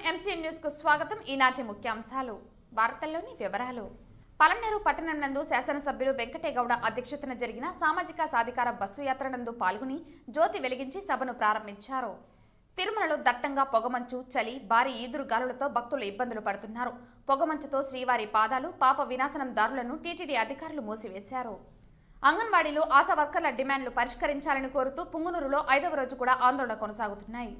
MCN news కు స్వాగతం. ఈనాటి ముఖ్యాంశాలు వార్తల్లోని వివరాలు. పలమనేరు పట్టణం నందు శాసనసభ్యులు వెంకటేగౌడ అధ్యక్షతన జరిగిన సామాజిక సాధికార బస్సు యాత్ర నందు పాల్గొని జ్యోతి వెలిగించి సభను ప్రారంభించారు. తిరుమలలో దట్టంగా పొగమంచు, చలి, భారీ ఈదురు గాలులతో భక్తులు ఇబ్బందులు పడుతున్నారు. పొగమంచుతో శ్రీవారి పాదాలు, పాప వినాశనం దారులను టీటీడీ అధికారులు మూసివేశారు. అంగన్వాడీలో ఆశా వర్కర్ల డిమాండ్లు పరిష్కరించాలని కోరుతూ పుంగునూరులో 5వ రోజు కూడా ఆందోళన కొనసాగుతున్నాయి.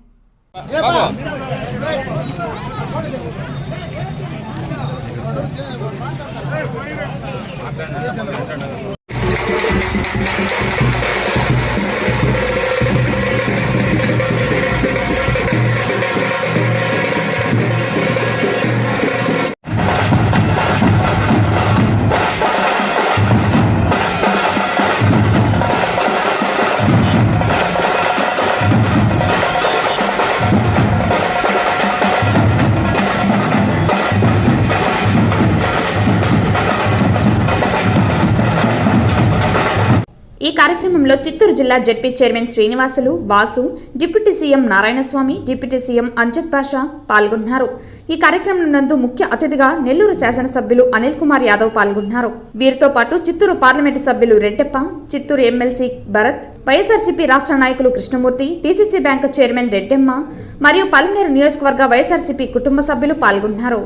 ఈ కార్యక్రమంలో చిత్తూరు జిల్లా ZP chairman Srinivasulu, Vasu, deputy CM Narayanaswamy, deputy CM Amzath Basha పాల్గొన్నారు. ఈ కార్యక్రమం నందు ముఖ్య అతిథిగా నెల్లూరు శాసనసభ్యులు అనిల్ కుమార్ యాదవ్ పాల్గొన్నారు. వీరితో పాటు చిత్తూరు పార్లమెంటు సభ్యులు రెడ్డెప్ప, చిత్తూరు ఎమ్మెల్సీ భరత్, వైఎస్ఆర్సీపీ రాష్ట్ర నాయకులు Krishnamurthy, DCC bank chairman Reddemma మరియు పలమనేరు నియోజకవర్గ వైఎస్ఆర్సీపీ కుటుంబ సభ్యులు పాల్గొన్నారు.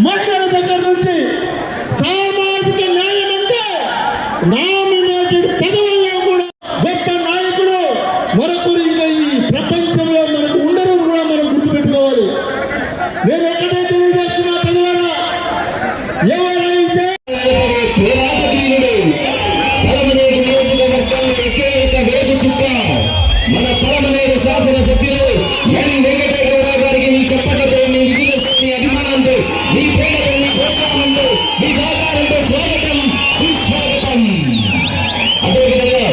మహిళల దగ్గర నుంచి సామాజిక న్యాయం అంటే నామినేటెడ్ పదవుల్లో కూడా గొప్ప నాయకుడు మరొకరు ఇంకా ఈ ప్రపంచంలో మనకు ఉండరు కూడా మనం గుర్తుపెట్టుకోవాలి. నేను ఎక్కడే తెలియజేస్తున్నా ప్రజలారా, ఎవరైతే మన పలమనేరు శాసనసభ్యులు ఎన్ వెంకటేశ్వర గారికి నీ చెప్పటతో నీ విజయంతో నీ అభిమానంతో నీ ప్రేమతో నీ ప్రోత్సాహంతో నీ సహకారంతో స్వాగతం సుస్వాగతం. అదేవిధంగా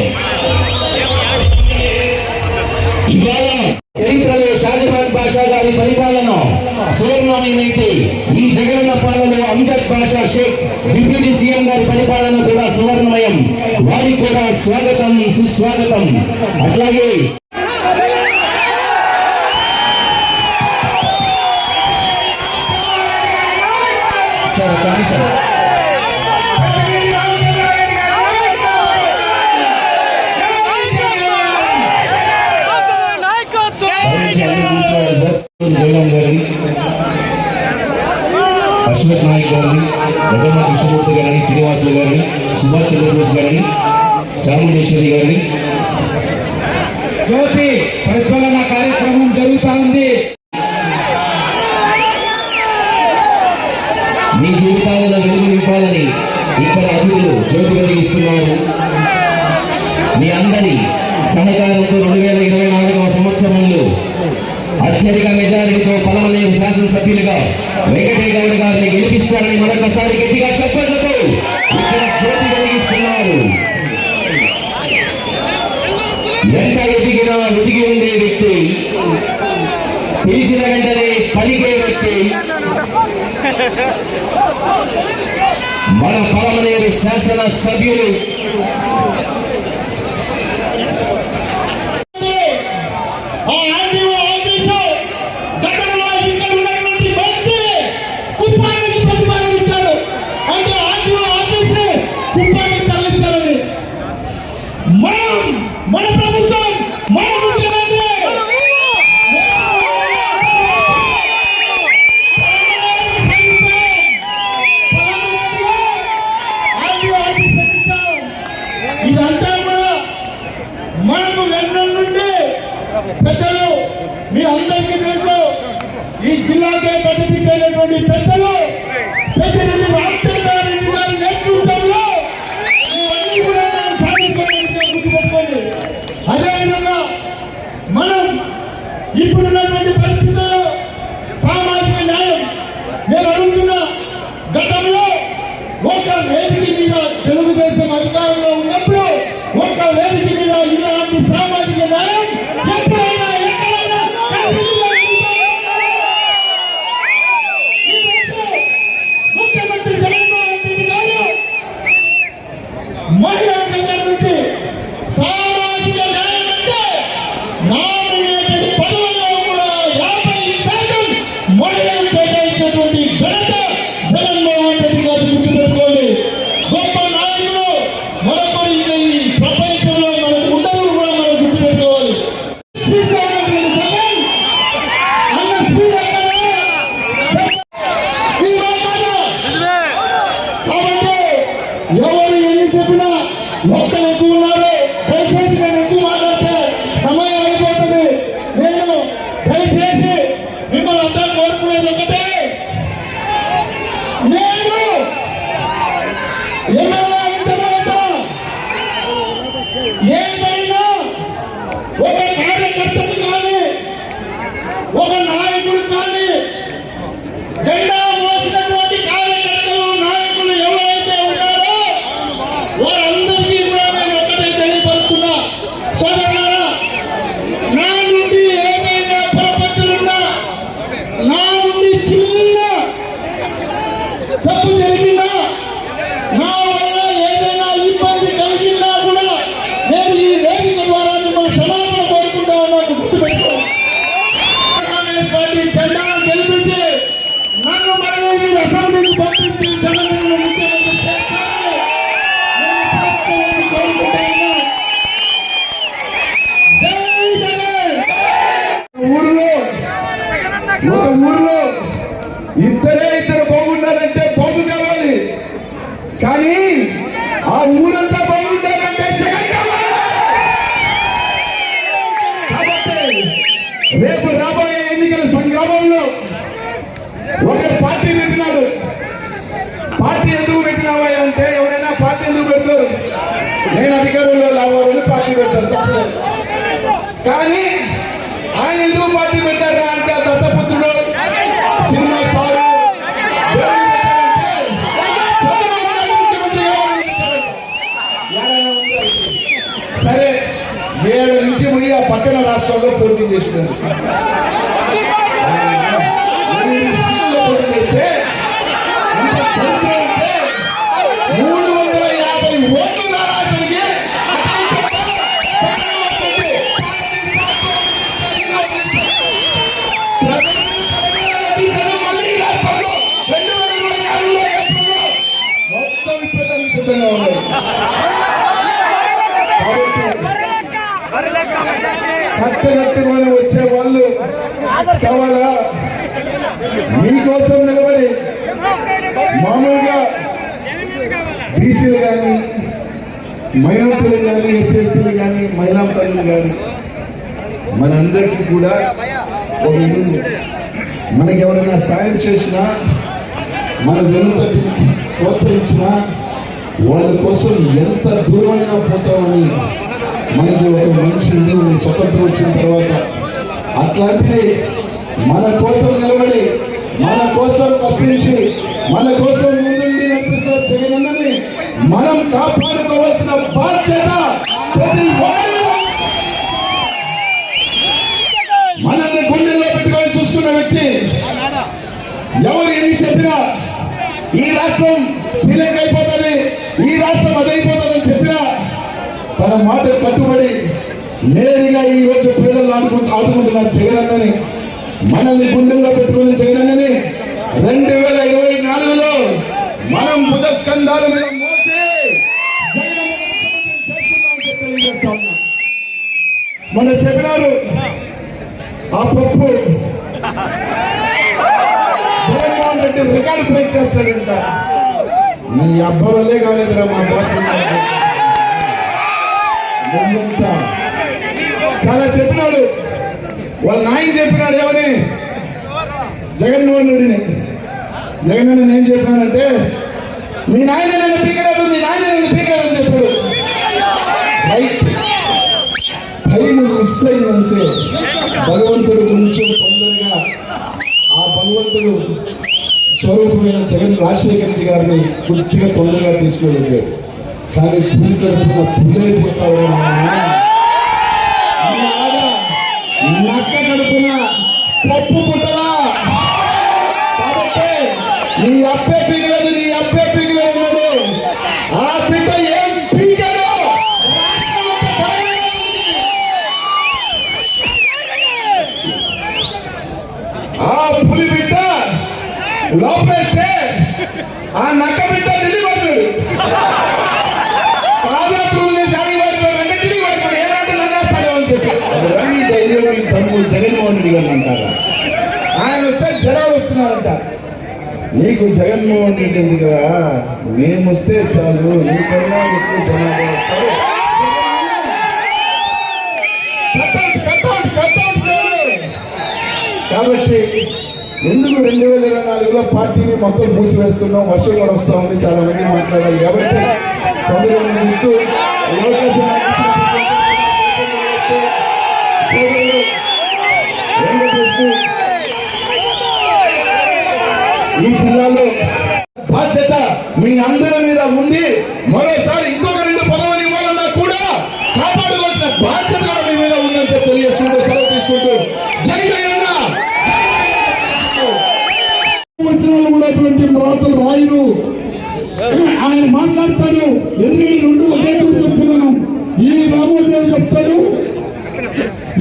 ఇవాళ చరిత్రలో షాజహాన్ బాషా గారి పరిపాలన సువర్ణమైనది. ఈ జగనన్న పాలనలో అంజద్ బాషా షేక్ డిప్యూటీ సీఎం గారి పరిపాలన కూడా సువర్ణమయం. వారికి కూడా స్వాగతం సుస్వాగతం. అట్లాగే సార్ కమిషన్ జగన్ గారిని, అశ్వత్ నాయక్ గారిని, రఘుమ కృష్ణమూర్తి గారిని, శ్రీనివాసులు గారిని, సుభాష్ చంద్రబోస్ గారిని, చాముండేశ్వరి గారిని జ్యోతి ప్రజ్వలన కార్యక్రమం జరుగుతా ఉంది. మీ జీవితాలలో వెలుగు నింపాలని ఇక్కడ అతిథులు జ్యోతి వెలిగిస్తున్నారు. మీ అందరి సహకారంతో 2024వ సంవత్సరంలో అత్యధిక మెజారిటీతో పలమనేరు శాసనసభ్యులుగా వెంకటయ్య గౌడ్ గారిని గెలిపిస్తారని మరొకసారి గట్టిగా చెప్పట్లతో ఇక్కడ జ్యోతి వెలిగిస్తున్నారు. ఎంత ఎదిగినా ఒదిగి ఉండే వ్యక్తి, పిలిచిన వెంటనే పలికే వ్యక్తి మన పలమనేరు శాసన సభ్యులు. మన ప్రభుత్వం మన ముఖ్యమంత్రి ఇదంతా కూడా మనకు వెన్నెల నుండి పెద్దలు, మీ అందరికీ తెలుసు, ఈ జిల్లాకే ప్రతినిధి పెద్దలు పెద్దిరెడ్డి రామచంద్రారెడ్డి గారి నేతృత్వంలో ఇవన్నీ కూడా మనం సాధించుకోవడానికి గుర్తుపెట్టుకోండి. అదేవిధంగా మనం ఇప్పుడున్నటువంటి పరిస్థితుల్లో సామాజిక న్యాయం నేను అడుగుతున్నా. గతంలో ఒక వేదిక మీద తెలుగుదేశం అధికారంలో ఉన్నప్పుడు ఒక వేదిక మీద ఇలాంటి సామాజిక న్యాయం ఎప్పుడైనా ఎక్కడైనా ముఖ్యమంత్రి జగన్మోహన్ రెడ్డి గారు మహిళల దగ్గర నుంచి సామాజిక న్యాయం అంటే నామినేటెడ్ పదవుల్లో కూడా 50% మహిళలు కేటాయించేటువంటి ఘనత జగన్మోహన్ రెడ్డి గారు గుర్తుపెట్టుకోండి. గొప్ప నాయకులు మరొకరు ఇంకా ఈ ప్రపంచంలో మనకు ఉండరు కూడా మనం గుర్తుపెట్టుకోవాలి. జగన్ అన్న స్పీడ్ కాబట్టి ఎవరు ఎన్ని చెప్పినా ఒక్కరు ఎక్కువ ఉన్నారు. దయచేసి నేను ఎక్కువ మాట్లాడితే సమయం అయిపోతుంది. నేను దయచేసి మిమ్మల్ని అందరూ కోరుకునేది ఒకటే, నేను ఎమ్మెల్యే అయిన తర్వాత ఏదైనా ఒక కార్యకర్తను కానీ ఒక నాయకుడు కానీ జెండా మోసినటువంటి కార్యకర్తలు నాయకులు ఎవరైతే ఉన్నారో వారందరికీ కూడా నేను ఒక్కటే తెలియపరుస్తున్నా. సోదరులారా, నా నుండి ఏదైనా పొరపచ్చులున్నా, నా నుండి చిన్న తప్పు జరిగినా, నా వల్ల ఏదైనా ఇబ్బంది కలిగినా కూడా నేను ఈ వేదిక ద్వారా మిమ్మల్ని క్షమాపణ కోరుకుంటా ఉన్నాను. గుర్తుపెట్టుకోండి. కాంగ్రెస్ పార్టీ జెండా గెలిపించి నన్ను మళ్ళీ మీరు అసెంబ్లీకి పంపించి జగన్ను ముఖ్యమంత్రి చేస్తారని నేను శాస్త్రాన్ని కోరుకుంటా ఉన్నాను. జై జగన్. ఒక ఊరిలో ఇద్దరు రేపు రాబోయే ఎన్నికల సంగ్రామంలో ఒక పార్టీ పెట్టినాడు. పార్టీ ఎందుకు పెట్టినావా అంటే ఎవరైనా పార్టీ ఎందుకు పెడతారు? నేను అధికారంలో రావాలని పార్టీ పెడతారు, తప్పలేదు. కానీ ఆయన ఎందుకు పార్టీ పెట్టారా అంటే ఆ దత్తపుత్రుడు సినిమా స్టార్ సరే 7 నుంచి పోయి ఆ పక్కన రాష్ట్రంలో పోటీ చేసినారు. పోటీ చేస్తే 350 ఓట్లు రావడానికి మళ్ళీ రాష్ట్రంలో 2024 మొత్తం విప్లవానికి సిద్ధంగా ఉన్నారు. కట్టుకొని వచ్చే వాళ్ళు కావాలా? మీకోసం నిలబడి మామూలుగా బీసీలు కానీ మైనార్టీలు కానీ ఎస్సీలు కానీ మహిళా తల్లులు కానీ మనందరికీ కూడా ఒక ఇది ఉంది. మనకి ఎవరైనా సాయం చేసినా మన వెనుతట్టి ప్రోత్సహించినా వాళ్ళ కోసం ఎంత దూరమైనా పోతామని మనకి ఒక మంచి స్వతంత్రం వచ్చిన తర్వాత అట్లాంటిది మన కోసం నిలబడి మన కోసం కష్టించి మన కోసం ముందుండి నడిపిస్తున్న జగనన్నని మనం కాపాడుకోవాల్సిన బాధ్యత ప్రతి ఒక్కరి. మనల్ని గుండెల్లో పెట్టుకొని చూస్తున్న వ్యక్తి ఎవరు ఎన్ని చెప్పినా ఈ రాష్ట్రం శ్రీలంక అయిపోతుంది, ఈ రాష్ట్రం అదైపోతుందని చెప్పినా తన మాట కట్టుబడి నేరుగా ఈ రోజు పేదలు ఆదుకుంటున్న జగనన్నని మనల్ని గుండెల్లో పెట్టుకున్న జగనన్నని 2024లో మనం బుధస్కంధాల మీద మోసి మన చెప్పినారు ఆ పప్పు జగన్మోహన్ రెడ్డి రికార్డు బ్రేక్ చేస్తాడంట. నీ అబ్బ వల్లే కాలేదురా మా బాస్. చాలా చెప్పినాడు, వాళ్ళ నాయన చెప్పినాడు ఏమని? జగన్మోహన్ రెడ్డిని జగన్ ఏం చెప్పినానంటే మీ నాయన నన్ను పీకలేదు, మీ నాయన నన్ను పీకలేదు అని చెప్పాడు. టైం మిస్ అయిందంటే భగవంతుడు కొంచెం తొందరగా ఆ భగవంతుడు స్వరూపమైన జగన్ రాజశేఖర రెడ్డి గారిని పూర్తిగా తొందరగా తీసుకెళ్ళాడు. కానీ పులి కడుపున పులైపోతావు, నక్క కడుపున పప్పు పుట్టలా. కాబట్టి నీ అప్పే పీకలేదు, నీ అప్పే పీకలేదు అన్నాడు. ఆ బిడ్డ ఏం పీకాడు? ఆ పులి బిడ్డ లోపేస్తే ఆ నక్క బిడ్డ ఢిల్లీ పడ్డాడు. జగన్మోహన్ రెడ్డి గారు అంటారా? ఆయన వస్తే జనాలు వస్తున్నారంట. నీకు జగన్మోహన్ రెడ్డి ఎందుకురా? మేము వస్తే చాలు, నీకన్నా ఎక్కువ జనాలు వస్తారు. కాబట్టి ఎందుకు 2024లో పార్టీని మొత్తం మూసివేస్తున్నాం? వర్షం కూడా వస్తూ ఉంది, చాలా మంది మాట్లాడాలి. కాబట్టి తొందరగా ఇస్తూ ఈ జిల్లాలో బాధ్యత మీ అందరి మీద ఉంది. మరోసారి ఇంకొక 2 పదవులు ఇవ్వాలన్నా కూడా కాపాడుకోవాల్సిన బాధ్యత కూడా మీ మీద ఉందని చెప్పి తెలియజేస్తుంటూ సెలవు తీసుకుంటూ జై జగన్. ఉన్నటువంటి రాతలు రాయుడు ఆయన మాట్లాడతాడు. ఎందుకంటే 2 ఒకే చెప్తున్నాను. ఈ రామోజీరావు చెప్తాడు,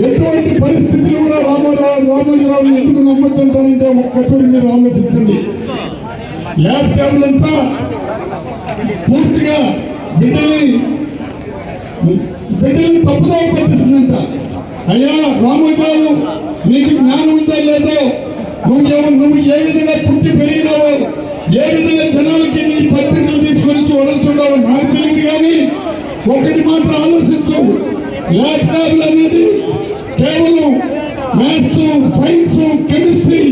ఎటువంటి పరిస్థితులు కూడా రామోజీరావు ఎందుకు నమ్మద్దంటారంటే ఒక్కసారి మీరు ఆలోచించండి. ల్యాప్టాప్లంతా పూర్తిగా బిడ్డల్ని తప్పుదో పట్టిస్తుందంట. అయ్యా రామోజీరావు, నీకు జ్ఞానం ఉందా లేదో? నువ్వు ఏ విధంగా పుట్టి పెరిగినావో, ఏ విధంగా జనాలకి నీ పత్రికలు తీసుకొని వదులుతున్నావో నాకు తెలియదు. కానీ ఒకటి మాత్రం ఆలోచించు, ల్యాప్టాప్లు అనేది కేవలం మ్యాథ్స్, సైన్స్, కెమిస్ట్రీ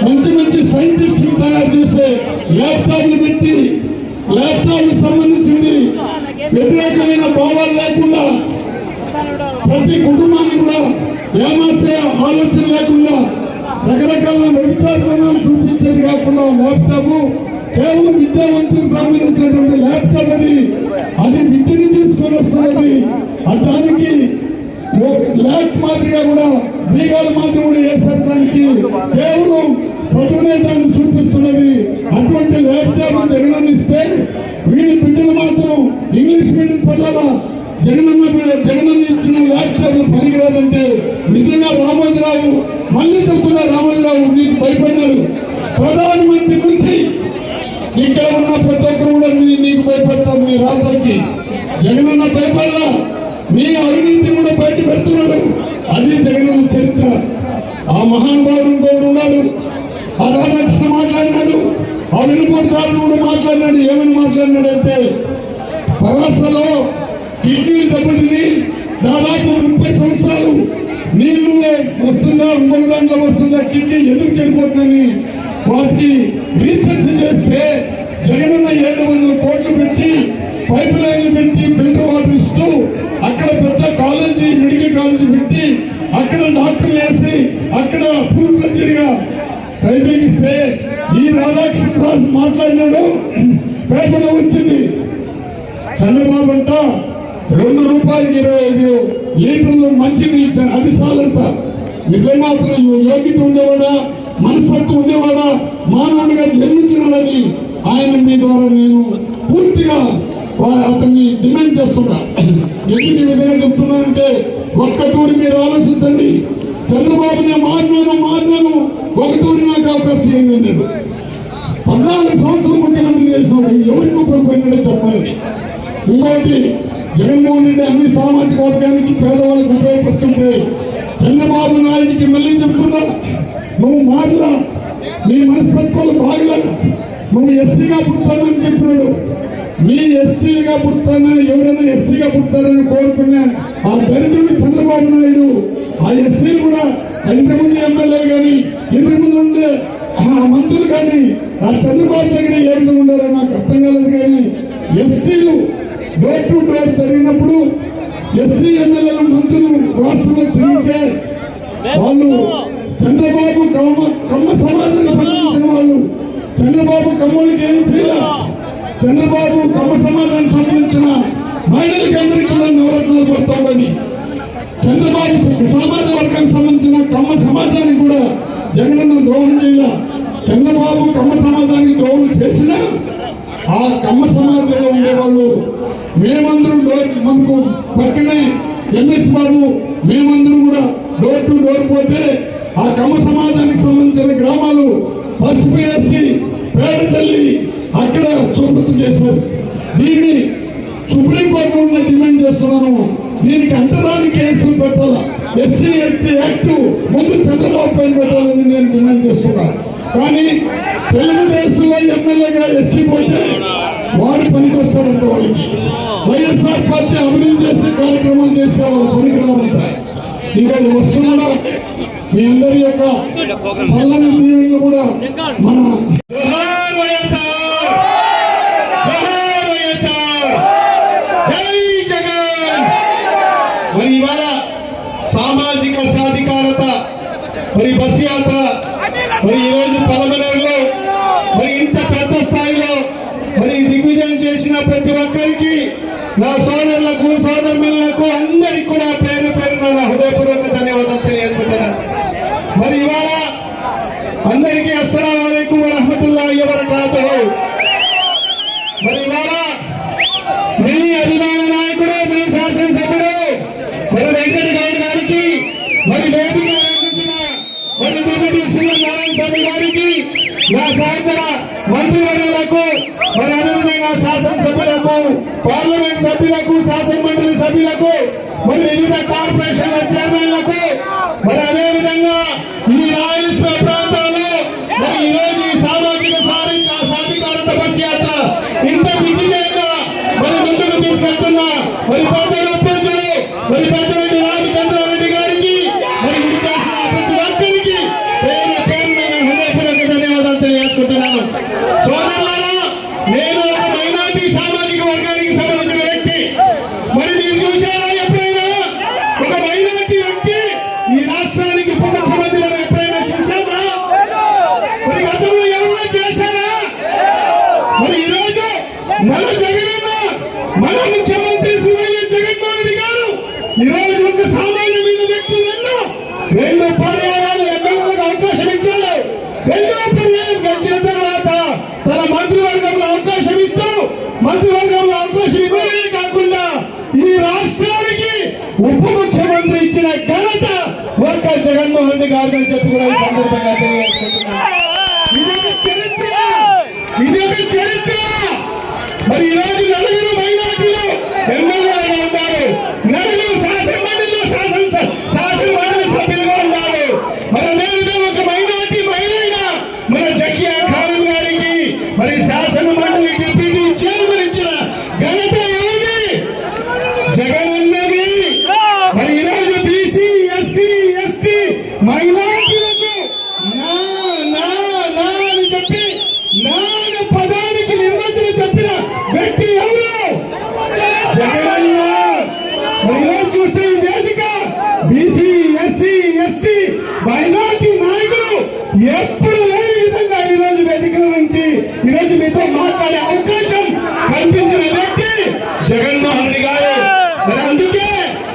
మంచి మంచి సైంటిస్టులు తయారు చేసే ల్యాప్టాప్లు పెట్టి ల్యాప్టాప్ సంబంధించింది వ్యతిరేకమైన భావాలు లేకుండా ప్రతి కుటుంబాన్ని కూడా ఏమార్చే ఆలోచన లేకుండా రకరకాల వ్యభిచారాలను చూపించేది కాకుండా ల్యాప్టాప్ కేవలం విద్యావంతులకు సంబంధించినటువంటి ల్యాప్టాప్ అది విద్యని తీసుకొని వస్తున్నది. దానికి ల్యాప్ మాదిరిగా కూడా బీగాల మాదిరి కూడా వేసారు. దానికి కేవలం చదువునే దాన్ని చూపిస్తున్నది. అటువంటి ల్యాప్టాప్ జగనన్న ఇస్తే వీళ్ళ బిడ్డలు మాత్రం ఇంగ్లీష్ మీడియం చదవాలా. జగనన్న ఇచ్చిన ల్యాప్టాప్ పనికిరాదంటే నిజంగా రామోజీరావు మళ్ళీ చెప్తున్నా, రామోజీరావు నీకు భయపడ్డాడు. ప్రధానమంత్రి నుంచి ఇక్కడ ఉన్న ప్రతి ఒక్కరు కూడా నీకు భయపడతాం. నీ రాత్రికి జగనన్న భయపడలా, నీ అవినీతి కూడా బయట పెడుతున్నాడు. అది జగనన్న చరిత్ర. ఆ మహానుభావుడు ఇంకోడు ఉన్నాడు, ఆ రాధాకృష్ణ మాట్లాడినాడు, ఆ వెనుకోటిదారుడు కూడా మాట్లాడినాడు. ఏమని మాట్లాడినాడంటే పరాసలో కిడ్నీలు దెబ్బతిని దాదాపు 30 సంవత్సరాలు నీళ్లు వస్తుందా, ఇంకొక దాంట్లో వస్తుందా, కిడ్నీ ఎందుకు చనిపోతుందని వాటికి రీసెర్చ్ చేస్తే జగనన్న 700 కోట్లు పెట్టి పైప్ లైన్లు పెట్టి ఫిల్టర్ వాటర్ ఇస్తూ అక్కడ పెద్ద కాలేజీ, మెడికల్ కాలేజీ పెట్టి అక్కడ డాక్టర్లు వేసి అక్కడ ఫుల్ ఫ్లెడ్జ్డ్ గా రైతులకు ఇస్తే ఈ రాధాకృష్ణ రాజు మాట్లాడినాడు. పేపర్లో వచ్చింది, చంద్రబాబు అంట 2 రూపాయలకి 25 లీటర్లు మంచినీళ్ళు ఇచ్చాడు, అది చాలంట. నిజంగా అతను యోగ్యత ఉండేవాడా, మనస్తత్వం ఉండేవాడా, మానవుడిగా జన్మించినాడని ఆయన మీ ద్వారా నేను పూర్తిగా అతన్ని డిమాండ్ చేస్తున్నా. ఎందుకు ఈ విధంగా చెప్తున్నానంటే ఒక్క తూరి మీరు ఆలోచించండి. చంద్రబాబుని మారినాను ఒక తూరి నాకు అవకాశం ఏంటన్నాడు. 14 సంవత్సరాలు ముఖ్యమంత్రి చేసినాడు, ఎవరికి ఉపయోగపడినాడో చెప్పాలని. ఇంకోటి, జగన్మోహన్ రెడ్డి అన్ని సామాజిక వర్గానికి పేదవాళ్ళకి ఉపయోగపడుతుంటే చంద్రబాబు నాయుడికి మళ్ళీ చెప్తున్నా, నువ్వు మారలా, నీ మనస్తత్వాలు బాగలా, నువ్వు ఎస్సీగా పుడతానని చెప్పినాడు. మీ ఎస్సీగా పుడతానని ఎవరైనా ఎస్సీగా పుడతారని కోరుకున్నా ఆ దరిద్రుడు చంద్రబాబు నాయుడు ఆ ఎస్సీలు కూడా ఇంతకుముందు ఎమ్మెల్యే కానీ ఇంతకుముందు ఉండే మంత్రులు కానీ ఆ చంద్రబాబు దగ్గర ఏ విధంగా ఉండారో నాకు అర్థం కాలేదు. కానీ ఎస్సీలు డోర్ టు డోర్ జరిగినప్పుడు ఎస్సీ ఎమ్మెల్యేలు మంత్రులు రాష్ట్రంలో తిరిగితే వాళ్ళు చంద్రబాబు కమ్మ సమాజానికి సంబంధించిన వాళ్ళు చంద్రబాబు కమ్మోళ్ళకి ఏం చేయాలి, చంద్రబాబు కమ్మ సమాజానికి సంబంధించిన మహిళలకి అందరికీ కూడా నవరత్నాలు పడతా ఉన్నది. చంద్రబాబు సమాజ వర్గానికి సంబంధించిన కమ్మ సమాజానికి కూడా జగనన్న ద్రోహం చేయాల. చంద్రబాబు కమ్మ సమాజానికి ద్రోహం చేసినా ఆ కమ్మ సమాజంలో ఉండేవాళ్ళు మేమందరం మనకు పక్కనే ఎంఎస్ బాబు మేమందరం కూడా డోర్ టు డోర్ పోతే ఆ కమ్మ సమాజానికి సంబంధించిన గ్రామాలు పసుపు వేసి పేడ తల్లి అక్కడ చూపత చేశారు. దీన్ని సుప్రీంకోర్టు కూడా డిమాండ్ చేస్తున్నాను. దీనికి అంతరాని కేసులు పెట్టాలా, ఎస్సీ యాక్ట్ ముందు చంద్రబాబు పైన పెట్టాలని నేను డిమాండ్ చేస్తున్నా. కానీ తెలుగుదేశంలో ఎమ్మెల్యేగా ఎస్సీ పోతే వారు పనికి వస్తారంట. వాళ్ళకి వైఎస్ఆర్ పార్టీ అభివృద్ధి చేసే కార్యక్రమాలు చేస్తే వాళ్ళు పనికిరారంట. ఇంకా వస్తున్నా మీ అందరి యొక్క చల్లని దీవెనలు కూడా మన మరి ఇవాళ సామాజిక సాధికారత, మరి బస్ యాత్ర, మరి ఈరోజు పలమనేరులో మరి ఇంత పెద్ద స్థాయిలో మరి దిగ్విజయం చేసిన ప్రతి ఒక్కరికి నా సోదరులకు సోదరులకు అందరికి కూడా పేరు పేరున నా హృదయపూర్వక ధన్యవాదాలు తెలియజేసుకుంటున్నాను. మరి ఇవాళ అందరికీ అస్సలాము అలైకుం వరహ్మతుల్లాహి వబరకాతుహు. మరి ఇవాళ మీ అభిమాన నాయకుడు, మీ శాసనసభ్యుడు మరి వెంకట గౌడ్ గారికి, మరి వేదిక అందించిన మరి డిప్యూటీ సీఎం నారాయణ స్వామి గారికి, నా సహచర మంత్రివర్యులకు, మరి అదేవిధంగా శాసనసభ్యులకు, పార్లమెంట్ సభ్యులకు, శాసన మండలి సభ్యులకు, మరి వివిధ కార్పొరేషన్ల చైర్మన్లకు, మరి అదేవిధంగా ఈ రాయలసీమ ప్రాంతంలో మరి ఈరోజు ఈ సామాజిక సాధికారత బస్ యాత్ర ఇంత దిగ్విజయంగా మరి ముందుకు తీసుకెళ్తున్నా మరి పెద్దలు మరి పెద్దరెడ్డి రామచంద్రారెడ్డి గారికి మరి ఇది చేసిన 2 పర్యాయాలు ఎమ్మెల్యేలకు అవకాశం ఇచ్చాడు. 2వ పర్యాయం గెలిచిన తర్వాత తన మంత్రివర్గంలో అవకాశం ఇస్తూ మంత్రివర్గంలో అవకాశం ఇవ్వడమే కాకుండా ఈ రాష్ట్రానికి ఉప ముఖ్యమంత్రి ఇచ్చిన ఘనత ఒక్క జగన్మోహన్ రెడ్డి గారిని చెప్పి కూడా ఈ సందర్భంగా తెలియజేస్తున్నాను. ఇది ఒక చరిత్ర. మరి ఈరోజు నలుగురు మైనార్టీలు ఎమ్మెల్యేలుగా ఉన్నారు, నలుగురు శాసనమండలిలో శాసనమండలి సభ్యులుగా ఉన్నారు. మరి అదేవిధంగా ఒక మైనార్టీ మహిళ మన జకియా ఖానం గారికి మరి శాసనమండలి డిప్యూటీ చైర్మన్ ఇచ్చిన ఘనత ఏది? జగన్ అన్నది. మరి ఈరోజు బీసీ ఎస్సీ ఎస్టీ మైనార్టీలకు నా నా నా అని చెప్పి నాన్న పదానికి నిర్వచనం చెప్పిన వ్యక్తి ఎవరు? జగనన్న. మరి ఈరోజు చూస్తే ఈ వేదిక బీసీ ఎస్సీ ఎస్టీ మైనార్టీ నాయకులు ఎప్పుడు లేని విధంగా ఈరోజు వేదికల నుంచి ఈరోజు మీతో మాట్లాడే అవకాశం కల్పించిన వ్యక్తి జగన్మోహన్ రెడ్డి గారు. మరి అందుకే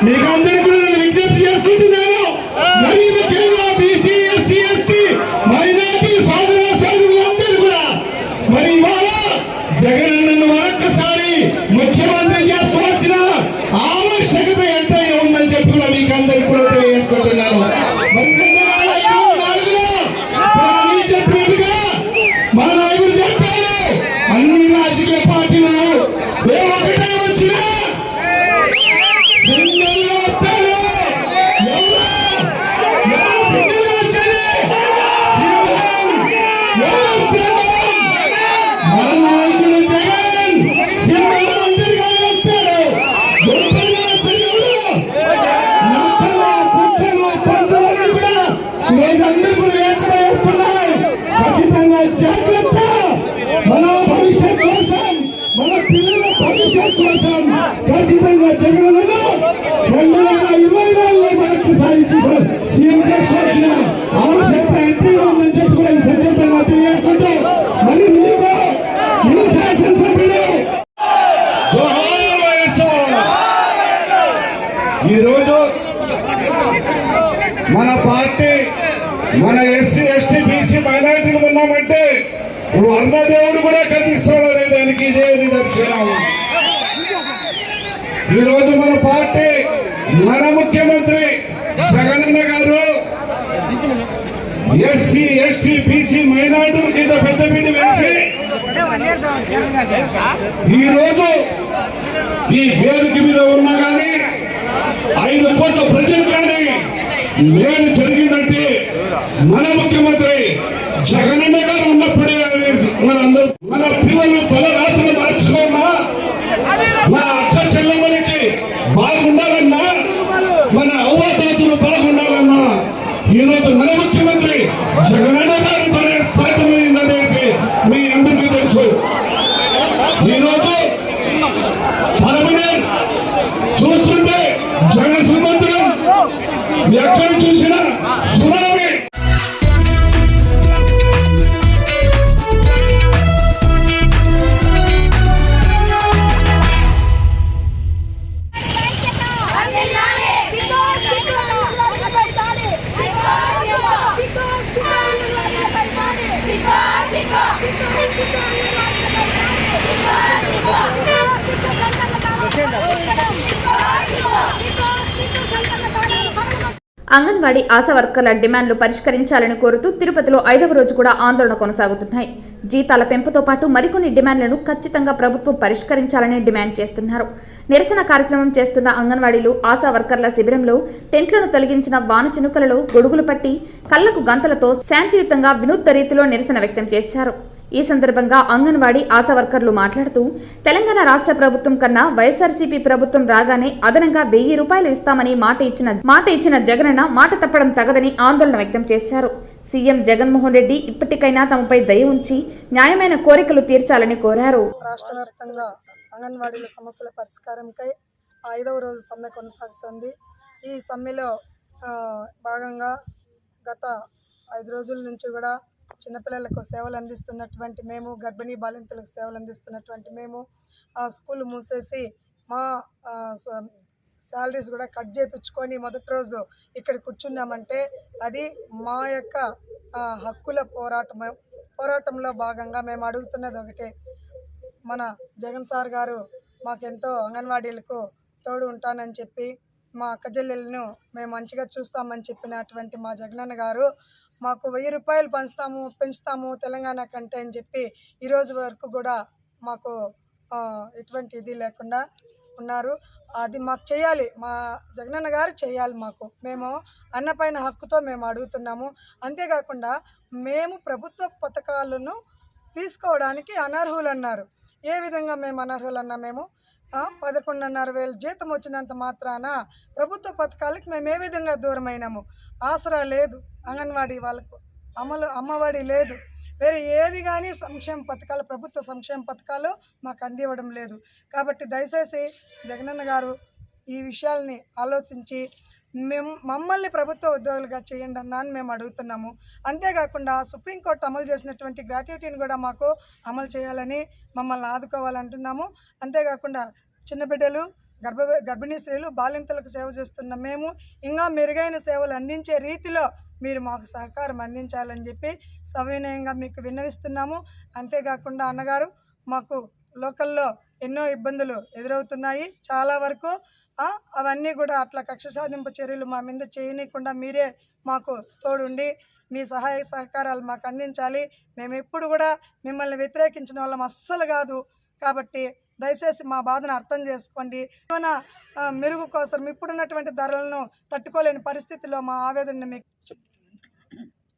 మీకు అందరికీ కూడా నేను విజ్ఞప్తి చేసుకుంటున్నాను. మరి ముఖ్యంగా బీసీ ఎస్సీ ఎస్టీ మైనార్టీ సోదరులందరూ కూడా మరి ఇవాళ జగనన్నను మరొక్కసారి ముఖ్యమంత్రి చేసుకోవాల్సిన ఆవశ్యకత ఎంతైనా ఉందని చెప్పి కూడా మీకు అందరికీ కూడా తెలియజేసుకుంటున్నాను. మరి 2024లో నేను చెప్పినట్టుగా మా నాయకుడు చెప్పారు, అన్ని రాజకీయ పార్టీలు ఏ ఒకటే వచ్చినా సింగల్గా వస్తారు. ఎవరు సింగల్గా వచ్చేది? సింగం. ఎవరు సింగం? మన నాయకుడు జగన్ సింగం ఒంటరిగానే వస్తాడు. ఒంటరిగా వచ్చేది ఎవరు? నక్కలు, కుక్కలు, పందులన్నీ కూడా ఈరోజు అందరూ కూడా ఏకమై వస్తున్నాయి. ఖచ్చితంగా జాగ్రత్త. మన భవిష్యత్ కోసం, మన పిల్లల భవిష్యత్ కోసం ఖచ్చితంగా జగనన్నను 2024లో మరొకసారి సీఎం చేసుకోవాల్సిన ఆవశ్యకత ఎంతైనా ఉందని చెప్పి కూడా ఈ సందర్భంగా తెలియజేసుకుంటూ మరి మీకు మీ శాసనసభ్యుడు ఈరోజు మన పార్టీ మన ఎస్సీ ఎస్టీ బీసీ మైనారిటీలు ఉన్నామంటే వర్ణదేవుడు కూడా కనిపిస్తాడో లేదానికి ఇదే నిదర్శనం. ఈరోజు మన పార్టీ మన ముఖ్యమంత్రి జగనన్న గారు ఎస్సీ ఎస్టీ బీసీ మైనారిటీల కింద పెద్దపీట వేసి ఈరోజు ఈ వేదిక మీద ఉన్నా కానీ 5 కోట్ల ప్రజలు కానీ నేను జరిగిందంటే మన ముఖ్యమంత్రి జగనన్న గారు ఉన్నప్పుడే మనందరూ మన పిల్లలు బలరాత్రులు మార్చుకోమా, మన అక్క చెల్లెమ్మలకి బాగుండాలన్నా, మన అవ్వతాతలు బాగుండాలన్నా ఈరోజు మన ముఖ్యమంత్రి జగనన్న గారితోనే సాధ్యమైందనేసి మీ అందరికీ తెలుసు. ఈరోజు పరమనేర్ చూస్తుంటే జగన్ సుమంత్రం ఎక్కడ చూసినా సునామీ. అంగన్వాడీ ఆశా వర్కర్ల డిమాండ్లు పరిష్కరించాలని కోరుతూ తిరుపతిలో 5వ రోజు కూడా ఆందోళన కొనసాగుతున్నాయి. జీతాల పెంపుతో పాటు మరికొన్ని డిమాండ్లను ఖచ్చితంగా ప్రభుత్వం పరిష్కరించాలని డిమాండ్ చేస్తున్నారు. నిరసన కార్యక్రమం చేస్తున్న అంగన్వాడీలు ఆశా వర్కర్ల శిబిరంలో టెంట్లను తొలగించిన వాన చినుకలలో గొడుగులు పట్టి కళ్లకు గంతలతో శాంతియుతంగా వినూత్న రీతిలో నిరసన వ్యక్తం చేశారు. ఈ సందర్భంగా అంగన్వాడీ ఆశా వర్కర్లు మాట్లాడుతూ తెలంగాణ రాష్ట్ర ప్రభుత్వం కన్నా వైఎస్ఆర్సీపీ ప్రభుత్వం రాగానే అదనంగా 1000 రూపాయలు ఇస్తామని మాట ఇచ్చిన జగనన్న మాట తప్పడం తగదని ఆందోళన వ్యక్తం చేశారు. సీఎం జగన్మోహన్ రెడ్డి ఇప్పటికైనా తమపై దయ ఉంచి న్యాయమైన కోరికలు తీర్చాలని కోరారు. రాష్ట్ర వ్యాప్తంగా అంగన్వాడీల సమస్యల పరిష్కారంకై 5వ రోజు సమ్మె కొనసాగుతోంది. ఈ సమ్మెలో భాగంగా గత 5 రోజుల నుంచి కూడా చిన్నపిల్లలకు సేవలు అందిస్తున్నటువంటి మేము, గర్భిణీ బాలింతలకు సేవలు అందిస్తున్నటువంటి మేము స్కూల్ మూసేసి మా శాలరీస్ కూడా కట్ చేయించుకొని మొదటి రోజు ఇక్కడ కూర్చున్నామంటే అది మా యొక్క హక్కుల పోరాటంలో భాగంగా మేము అడుగుతున్నది ఒకటే, మన జగన్ సార్ గారు మాకెంతో అంగన్వాడీలకు తోడు ఉంటానని చెప్పి మా అక్క చెల్లెలను మేము మంచిగా చూస్తామని చెప్పినటువంటి మా జగనన్న గారు మాకు 1000 రూపాయలు పెంచుతాము తెలంగాణ కంటే అని చెప్పి ఈరోజు వరకు కూడా మాకు ఎటువంటి ఇది లేకుండా ఉన్నారు. అది మాకు చేయాలి, మా జగనన్న గారు చేయాలి. మేము అన్నపైన హక్కుతో మేము అడుగుతున్నాము. అంతేకాకుండా మేము ప్రభుత్వ పథకాలను తీసుకోవడానికి అనర్హులు అన్నారు. ఏ విధంగా మేము అనర్హులన్నా? మేము 11,500 జీతం వచ్చినంత మాత్రాన ప్రభుత్వ పథకాలకు మేము ఏ విధంగా దూరమైనాము? ఆసరా లేదు, అంగన్వాడీ వాళ్ళకు అమ్మఒడి లేదు, వేరే ఏది కానీ ప్రభుత్వ సంక్షేమ పథకాలు మాకు అందివ్వడం లేదు. కాబట్టి దయచేసి జగనన్న గారు ఈ విషయాల్ని ఆలోచించి మమ్మల్ని ప్రభుత్వ ఉద్యోగులుగా చేయండి అని మేము అడుగుతున్నాము. అంతేకాకుండా సుప్రీంకోర్టు అమలు చేసినటువంటి గ్రాట్యుటీని కూడా మాకు అమలు చేయాలని, మమ్మల్ని ఆదుకోవాలంటున్నాము. అంతేకాకుండా చిన్న బిడ్డలు, గర్భిణీ స్త్రీలు, బాలింతలకు సేవ చేస్తున్న మేము ఇంకా మెరుగైన సేవలు అందించే రీతిలో మీరు మాకు సహకారం అందించాలని చెప్పి సవినయంగా మీకు విన్నవిస్తున్నాము. అంతేకాకుండా అన్నగారు, మాకు లోకల్లో ఎన్నో ఇబ్బందులు ఎదురవుతున్నాయి చాలా వరకు. అవన్నీ కూడా అట్లా కక్ష సాధింపు చర్యలు మా మీద చేయనీయకుండా మీరే మాకు తోడుండి మీ సహాయ సహకారాలు మాకు అందించాలి. మేము ఎప్పుడు కూడా మిమ్మల్ని వ్యతిరేకించిన వాళ్ళం అస్సలు కాదు. కాబట్టి దయచేసి మా బాధను అర్థం చేసుకోండి. ఏమైనా మెరుగు కోసం ఇప్పుడున్నటువంటి ధరలను తట్టుకోలేని పరిస్థితిలో మా ఆవేదనని మీకు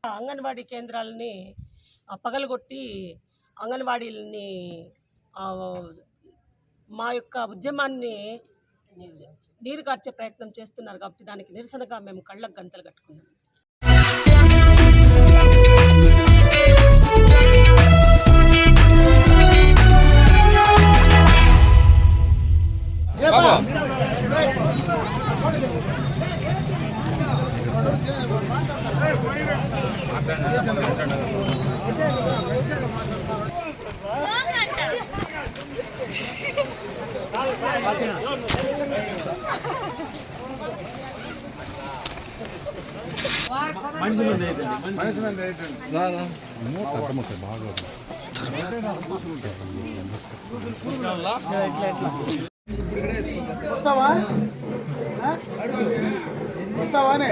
అంగన్వాడీ కేంద్రాలని పగలగొట్టి అంగన్వాడీలని మా యొక్క ఉద్యమాన్ని నీరు కార్చే ప్రయత్నం చేస్తున్నారు. కాబట్టి దానికి నిరసనగా మేము కళ్ళకు గంతలు కట్టుకున్నాం. వస్తావానే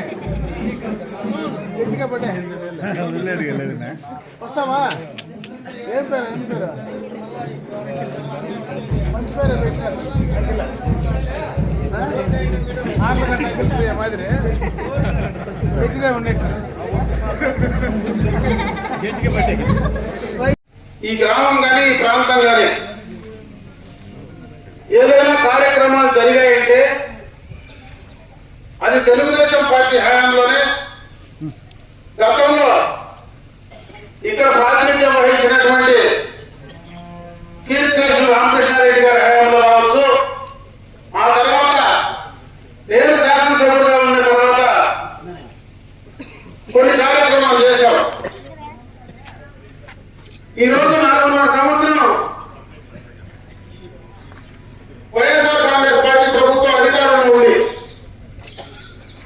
గట్టిగా పడ్డా వస్తావా? ఏం పేరు మంచి పేరు పెట్టినారు. ఆటలు అఖిల మాదిరి పెట్టిదే ఉన్నట్టు. ఈ గ్రామం కానీ ఈ ప్రాంతం కానీ ఏదైనా కార్యక్రమాలు జరిగాయంటే అది తెలుగుదేశం పార్టీ హయాంలోనే. గతంలో ఇక్కడ ప్రాతినిధ్యం వహించినటువంటి కీర్తిశేషులు రామకృష్ణారెడ్డి గారి హయాంలో కావచ్చు, ఆ తర్వాత నేను శాసనసభ్యుడిగా ఉన్న తర్వాత కొన్ని కార్యక్రమాలు చేశాం. ఈరోజు 4.5 సంవత్సరం వైఎస్ఆర్ కాంగ్రెస్ పార్టీ ప్రభుత్వం అధికారంలో ఉంది.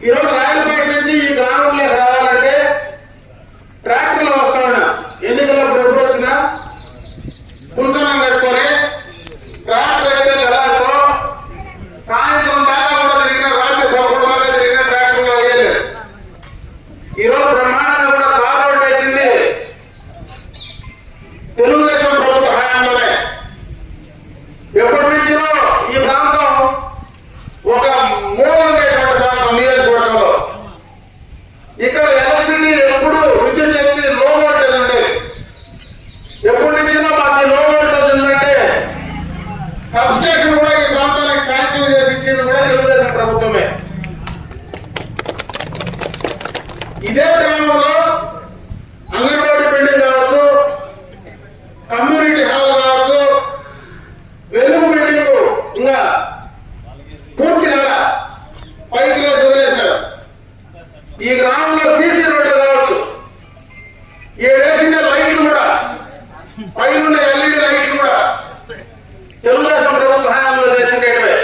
ఈరోజు రాయలపేట నుంచి ఈ గ్రామంలోకి రావాలంటే ట్రాక్టర్లో వస్తా ఉన్నా. ఎన్నికలప్పుడు ఎప్పుడు వచ్చినా పుల్కన్నం కట్టుకొని ట్రాక్టర్ అయితే తెల్లారితో సాయంత్రం దాకా కూడా తిరిగిన, రాత్రి 11 దాకా తిరిగిన ట్రాక్టర్లో వేయలేదు. ఈరోజు బ్రహ్మాండంగా కూడా కార్ రోడ్ వేసింది తెలుగుదేశం ప్రభుత్వ హయాంలోనే. ఎప్పటి నుంచో ఈ ప్రాంతం ఒక మూల ఉండేటువంటి ప్రాంతం నియోజకవర్గంలో. ఇక్కడ ఎలక్ట్రిసిటీ ఎప్పుడు విద్యుత్ శక్తి లో వోల్టేజ్ ఉండేది. ఎప్పటి నుంచినా మాకు లో వోల్టేజ్ ఉందంటే సబ్స్టేషన్ కూడా ఈ ప్రాంతానికి శాంక్షన్ చేసి ఇచ్చింది కూడా తెలుగుదేశం ప్రభుత్వమే. ఇదే గ్రామంలో అంగన్వాడీ బిల్డింగ్ కావచ్చు, కమ్యూనిటీ హాల్ కావచ్చు, వెలుగు బిల్డింగ్ ఇంకా పూర్తిగా పైకి లేసి వదిలేసినారు. ఈ గ్రామంలో సీసీ రోడ్లు కావచ్చు, ఏడేసిన లైట్లు కూడా, పైన ఎల్ఈడి లైట్లు కూడా తెలుగుదేశం ప్రభుత్వ హయాంలో చేసినవే.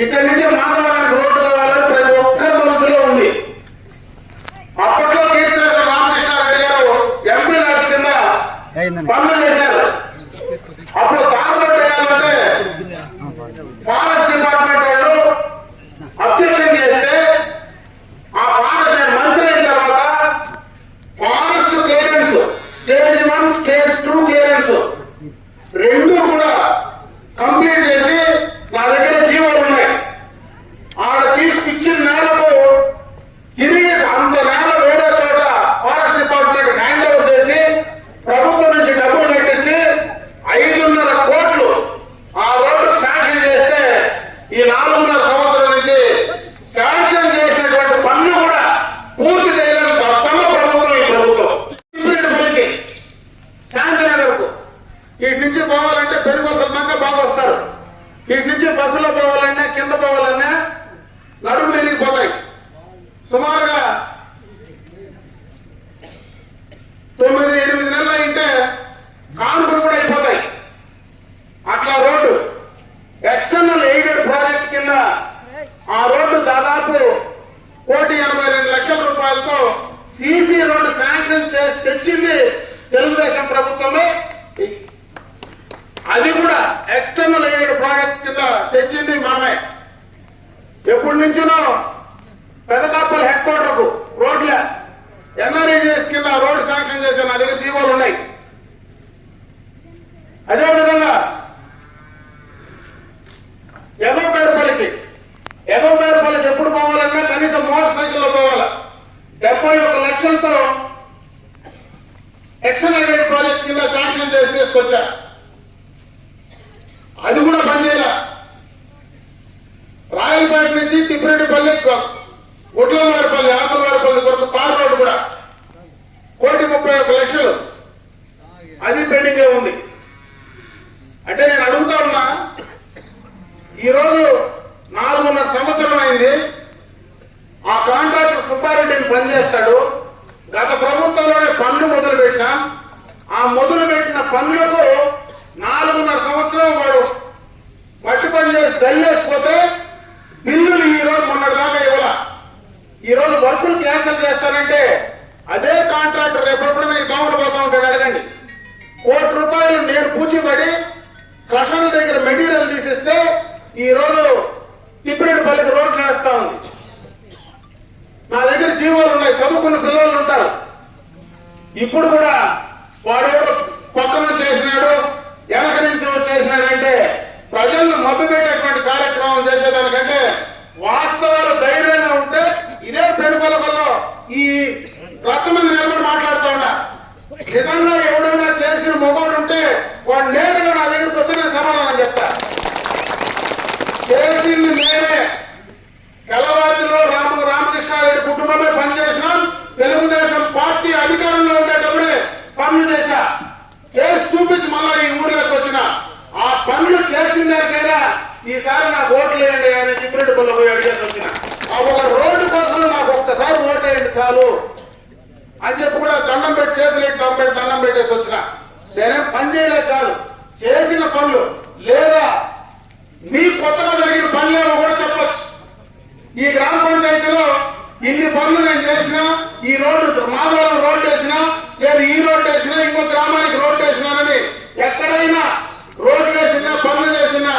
ఇక్కడి నుంచి మాధవరానికి రోడ్డు కావాలని ప్రతి ఒక్కరి మనసులో ఉంది. అప్పట్లో కేసీఆర్ రామకృష్ణారెడ్డి గారు ఎంపీ ల్యాడ్స్ కింద పనులు చేశారు. అప్పుడు తార్ రోడ్డు వేయాలంటే ఫారెస్ట్ డిపార్ట్మెంట్ వాళ్ళు అబ్జెక్షన్ చేస్తే ఆ ఫారెస్ట్ నేను మంత్రి అయిన తర్వాత forest clearance stage 1 stage 2 clearance రెండు కూడా కంప్లీట్ చేసి నా దగ్గర జీవోలు ఉన్నాయి. ఆడ తీసుకొచ్చిన నేలకు తిరిగి అంత నేల వేరే చోట ఫారెస్ట్ డిపార్ట్మెంట్ హ్యాండ్ ఓవర్ చేసి ప్రభుత్వం నుంచి డబ్బులు కట్టించి 5.5 కోట్లు ఆ రోడ్డు శాంక్షన్ చేస్తే ఈ 4.5 సంవత్సరం నుంచి శాంక్షన్ చేసినటువంటి పనులు కూడా పూర్తి చేయలేని తప్ప ప్రభుత్వం ఈ ప్రభుత్వం. పల్లికి శాంతినగర్కు వీటి నుంచి పోవాలంటే పెనుగొండ దాకా బాగా వస్తారు. వీటి నుంచి బస్సులో పోవాలన్నా కింద పోవాలన్నా నడుము విరిగిపోతాయి. సుమారుగా 9-8 నెలలు అయితే కానుకలు కూడా అయిపోతాయి. అట్లా రోడ్డు ఎక్స్టర్నల్ ఎయిడెడ్ ప్రాజెక్ట్ కింద ఆ రోడ్డు దాదాపు 1,82,00,000 రూపాయలతో సీసీ రోడ్డు శాంక్షన్ చేసి తెచ్చింది తెలుగుదేశం ప్రభుత్వమే. అది కూడా ఎక్స్టర్నల్ ఎయిడెడ్ ప్రాజెక్ట్ కింద తెచ్చింది మనమే. ఎప్పటి నుంచినో పెదకాపల్ హెడ్ క్వార్టర్కు రోడ్ల ఎన్ఆర్ఈజీఎస్ కింద రోడ్డు శాంక్షన్ చేసిన నా దగ్గర జీవోలు ఉన్నాయి. అదేవిధంగా ఎగోపేరుపల్లికి ఎప్పుడు పోవాలన్నా కనీసం మోటార్ సైకిల్లో పోవాలి. 71 లక్షలతో ఎక్స్టర్నల్ ఎయిడెడ్ ప్రాజెక్ట్ కింద శాంక్షన్ చేసి తీసుకొచ్చా. అది కూడా పనిచేయాల. రాయలపేట నుంచి తిప్పిరెడ్డిపల్లి గుడ్లవారిపల్లి ఆకులవారిపల్లి కొరకు కార్ రోడ్డు కూడా 1,31,00,000 అది పెండింగ్ ఉంది. అంటే నేను అడుగుతా ఉన్నా, ఈరోజు 4.5 సంవత్సరం అయింది. ఆ కాంట్రాక్టర్ సుబ్బారెడ్డిని పనిచేస్తాడు. గత ప్రభుత్వంలోనే పనులు మొదలుపెట్టినాం. ఆ మొదలుపెట్టిన పనులకు 4.5 సంవత్సరం వాడు మట్టి పని చేసి తల్లేసిపోతే బిల్లులు ఈ రోజు మొన్నటి దాకా ఇవ్వాల. ఈ రోజు వర్కులు క్యాన్సిల్ చేస్తానంటే అదే కాంట్రాక్టర్ ఎప్పుడెప్పుడైనా ఈ దోమలు పోతా ఉంటాడు. అడగండి. ₹1 కోటి నేను పూచిపడి క్రషర్ల దగ్గర మెటీరియల్ తీసిస్తే ఈ రోజు తిప్పిరెడ్డిపల్లికి రోడ్లు నడుస్తా ఉంది. నా దగ్గర జీవోలు ఉన్నాయి. చదువుకున్న పిల్లలు ఉంటారు. ఇప్పుడు కూడా వాడెవడో పక్కన చేసినాడు వెనక నుంచి వచ్చేసినాడంటే ప్రజలను మభ్యపెట్టేటువంటి కార్యక్రమం చేసేదానికంటే వాస్తవాలు ధైర్యంగా ఉంటే ఇదే పెనుకొలలో ఈ లక్ష మంది నిలబడి మాట్లాడుతూ ఉన్నా. నిజంగా ఎవడైనా చేసిన మొగోడు ఉంటే వాడు నేరుగా నా దగ్గరికి వస్తే నేను సమాధానం చెప్తా. చేసింది నేనే. కలవాతిలో రామకృష్ణారెడ్డి కుటుంబమే పనిచేసినాం. తెలుగుదేశం పార్టీ అధికారంలో ఉండేటప్పుడే పనులు చేశా. చేసి చూపించి మళ్ళా ఈ ఊర్లోకి వచ్చిన ఆ పనులు చేసిన దానికైనా ఈసారి నాకు ఓట్లు వేయండి అని తిప్పిరెడ్డిపల్లి పోయి అడిగేసి వచ్చిన. ఆ ఒక రోడ్డు కోసం నాకు ఒక్కసారి ఓటు వేయండి చాలు అని చెప్పి కూడా దండం పెట్టి చేతులు దండం పెట్టేసి వచ్చిన. నేనేం పని చేయలేదు కాదు, చేసిన పనులు లేదా మీ కొత్తగా జరిగిన పనులేమో కూడా చెప్పచ్చు. ఈ గ్రామ పంచాయతీలో ఇన్ని పనులు నేను చేసినా, ఈ రోడ్డు మాధవరం రోడ్డు వేసినా, లేదు ఈ రోడ్డు వేసినా, ఇంకో గ్రామానికి రోడ్డు వేసినానని ఎక్కడైనా రోడ్లు వేసినా పనులు చేసినా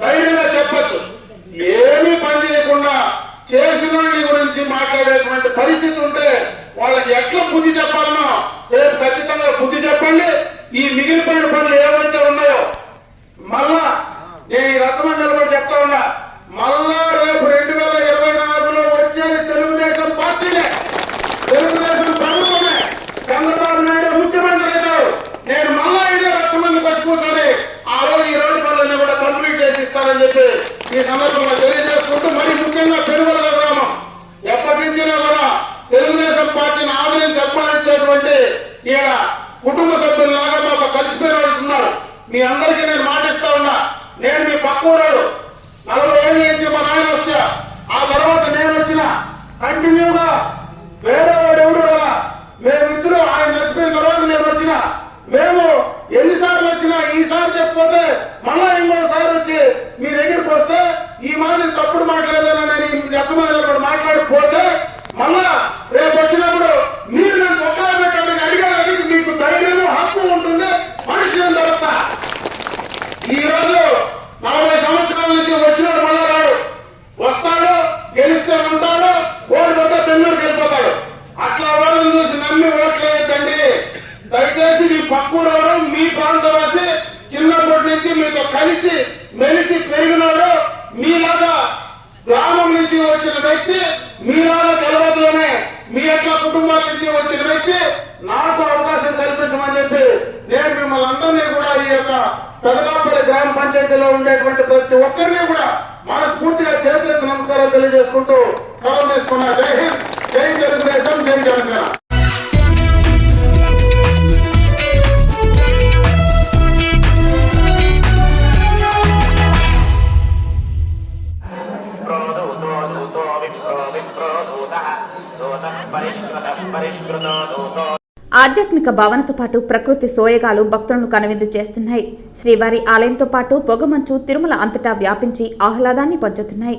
ధైర్యంగా చెప్పచ్చు. ఏమీ పని చేయకుండా చేసిన గురించి మాట్లాడేటువంటి పరిస్థితి ఉంటే వాళ్ళకి ఎట్లా బుద్ధి చెప్పాలనో రేపు ఖచ్చితంగా బుద్ధి చెప్పండి. ఈ మిగిలిపోయిన పనులు ఏవైతే ఉన్నాయో మళ్ళా నేను ఈ రచ్చమండలి కూడా చెప్తా ఉన్నా, మళ్ళా రేపు 2024లో వచ్చేది తెలుగుదేశం పార్టీనే, తెలుగుదేశం ప్రభుత్వమే. చంద్రబాబు నాయుడు ముఖ్యమంత్రి అవుతారు. నేను మళ్ళా ఇదే రచ్చమందికి వచ్చి కూర్చొని ఆ రోజు ఈ రోడ్డు పనులన్నీ కూడా కంప్లీట్ చేసి ఇస్తానని చెప్పి ఈ సందర్భంగా తెలియజేసుకుంటూ, మరి ముఖ్యంగా పెనుగొల గ్రామం ఎప్పటి నుంచినా కూడా తెలుగుదేశం పార్టీని ఆదరించి అభిమానించేటువంటి ఈయన కుటుంబ సభ్యుల్లాగా మాకు కలిసిపోయిన వాళ్ళు ఉన్నారు. మీ అందరికీ నేను మాటిస్తా ఉన్నా, నేను మీ పక్కూరాడు 40 ఏళ్ళ నుంచి మా నాయన వస్తా, ఆ తర్వాత నేను వచ్చిన కంటిన్యూగా వేరే వాడు ఎవడు కదా, మేమిద్దరు ఆయన చచ్చిపోయిన తర్వాత నేను వచ్చిన. మేము ఎన్నిసార్లు వచ్చినా ఈసారి చెప్పిపోతే మళ్ళా ఇంకోసారి వచ్చి మీ దగ్గరికి వస్తే ఈ మాదిరి తప్పుడు మాట్లాడాలని నేను యజమాని మాట్లాడిపోతే మళ్ళా రేపు వచ్చినప్పుడు మీరు నన్ను ఒక్కగా పెట్టడానికి అడిగారని మీకు ధైర్యం హక్కు ఉంటుంది. మనిషి తర్వాత ఈ రోజు 40 సంవత్సరాల నుంచి వచ్చినట్టు మళ్ళా రాడు, వస్తాడు, గెలిస్తే ఉంటాడు, ఓడిపోతే పెన్నూరుకి వెళ్ళిపోతాడు. అట్లా వాళ్ళని చూసి నమ్మి ఓట్లేదండి. దయచేసి మీ పక్కూరోడు, మీ ప్రాంతవాసి, చిన్నప్పటి నుంచి మీతో కలిసి మెలిసి పెరిగినాడు, మీలాగా గ్రామం నుంచి వచ్చిన వ్యక్తి, మీలాగా తెలవదులోనే మీ యొక్క కుటుంబాల నుంచి వచ్చిన వ్యక్తి, నాకు అవకాశం కల్పించమని చెప్పి నేను మిమ్మల్ని అందరినీ కూడా ఈ యొక్క పెదకాంపల్లి గ్రామ పంచాయతీలో ఉండేటువంటి ప్రతి ఒక్కరిని కూడా మనస్ఫూర్తిగా చేతులకు నమస్కారాలు తెలియజేసుకుంటూ సెలవు తీసుకున్నా. జై హింద్, జై తెలుగుదేశం, జై జనసేన. ఆధ్యాత్మిక భావనతో పాటు ప్రకృతి సోయగాలు భక్తులను కనువిందు చేస్తున్నాయి. శ్రీవారి ఆలయంతో పాటు పొగమంచు తిరుమల అంతటా వ్యాపించి ఆహ్లాదాన్ని పంచుతున్నాయి.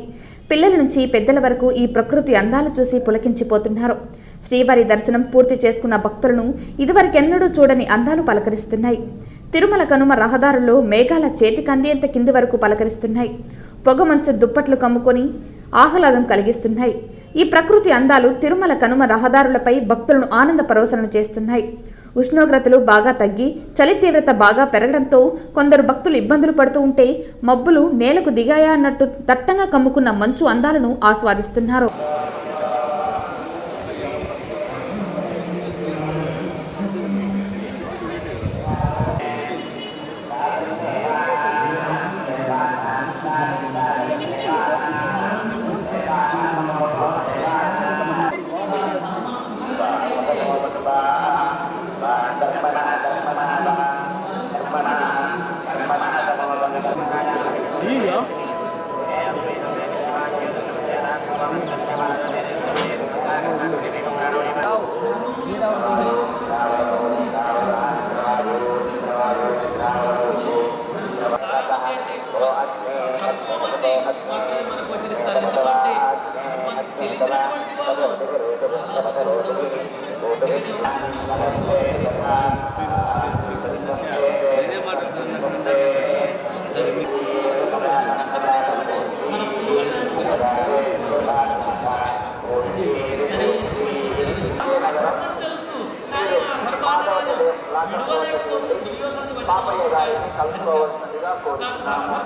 పిల్లల నుంచి పెద్దల వరకు ఈ ప్రకృతి అందాలు చూసి పులకించిపోతున్నారు. శ్రీవారి దర్శనం పూర్తి చేసుకున్న భక్తులను ఇదివరకెన్నడూ చూడని అందాలు పలకరిస్తున్నాయి. తిరుమల కనుమ రహదారుల్లో మేఘాల చేతికందేంత కింది వరకు పలకరిస్తున్నాయి. పొగమంచు దుప్పట్లు కమ్ముకొని ఆహ్లాదం కలిగిస్తున్నాయి. ఈ ప్రకృతి అందాలు తిరుమల కనుమ రహదారులపై భక్తులను ఆనంద పరవశనం చేస్తున్నాయి. ఉష్ణోగ్రతలు బాగా తగ్గి చలి తీవ్రత బాగా పెరగడంతో కొందరు భక్తులు ఇబ్బందులు పడుతూ ఉంటే మబ్బులు నేలకు దిగాయా అన్నట్టు దట్టంగా కమ్ముకున్న మంచు అందాలను ఆస్వాదిస్తున్నారు. పాపయ్య గారిని కలుసుకోవాల్సిందిగా కోరుతున్నాము.